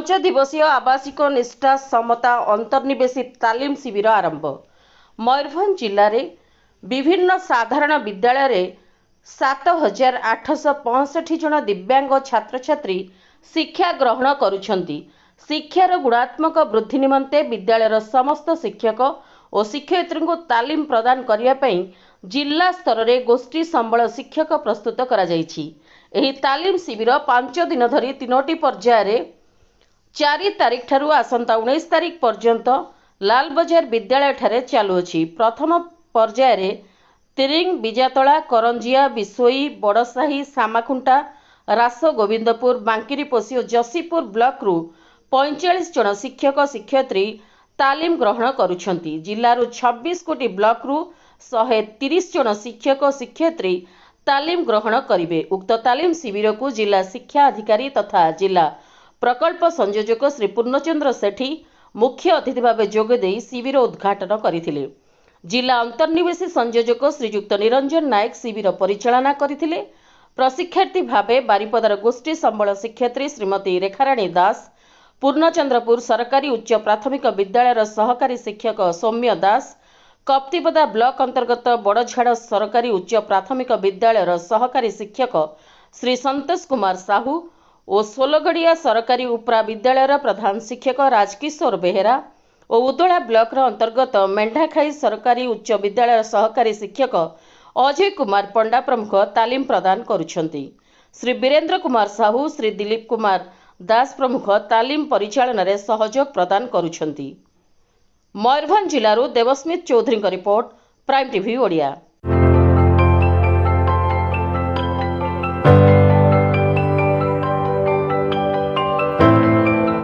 पंचदिवसीय आवासिक निष्ठा समता अंतर्निवेशित तालीम शिविर आरंभ। मयूरभंज जिले में विभिन्न साधारण विद्यालय 7,865 जन दिव्यांग छात्र छात्री शिक्षा ग्रहण करुछंती। शिक्षार गुणात्मक वृद्धि निमंते विद्यालयर समस्त शिक्षक और शिक्षयित्री को तालीम प्रदान करने पर जिला स्तर में गोष्ठी संबल शिक्षक प्रस्तुत करा जायछि। एही तालीम शिविर 5 दिन धरी 3टी पर्यायर 4 तारीख ठारू आसंता 19 तारीख पर्यंत लालबजार विद्यालय ठारे चालुअछि। प्रथम पर्यायर तिरिंग, बिजातला, करंजिया, बिसोई, बड़साही, सामाखुंटा, रास गोविंदपुर, बांकिरीपोषी और जसीपुर ब्लॉक रु 45 जन शिक्षक शिक्षयित्री तालीम ग्रहण करुछंती। जिल्लारू 26 कोटी ब्लॉक रु 130 जन शिक्षक शिक्षयित्री तालीम ग्रहण करिवे। उक्त तालीम शिविर को जिला शिक्षा अधिकारी तथा जिला प्रकल्प संयोजक श्री पूर्णचंद्र सेठी मुख्य अतिथि भाव जोगदे शिविर उद्घाटन करथिले। जिला अंतर्निवेशी संयोजक श्रीयुक्त निरंजन नायक शिविर परिचालना करथिले। प्रशिक्षार्थी भावे बारिपदार गोष्ठी संबल शिक्षयित्री श्रीमती रेखाराणी दास, पूर्णचंद्रपुर सरकारी उच्च प्राथमिक विद्यालय सहकारी शिक्षक सौम्य दास, कप्तिपदा ब्लॉक अंतर्गत बड़झाड़ सरकारी उच्च प्राथमिक विद्यालय सहकारी शिक्षक श्री संतोष कुमार साहू और सोलगड़िया सरकारी उपरा विद्यालय प्रधान शिक्षक राजकिशोर बेहेरा और उदला ब्लॉक अंतर्गत मेंढाखाई सरकारी उच्च विद्यालय सहकारी शिक्षक अजय कुमार पंडा प्रमुख तालीम प्रदान करुछंती। श्री वीरेंद्र कुमार साहू, श्री दिलीप कुमार दास प्रमुख तालीम परिचालन में सहयोग प्रदान करुछंती। मयूरभंज जिलूर Debasmit Choudhury report, prime TV Odia.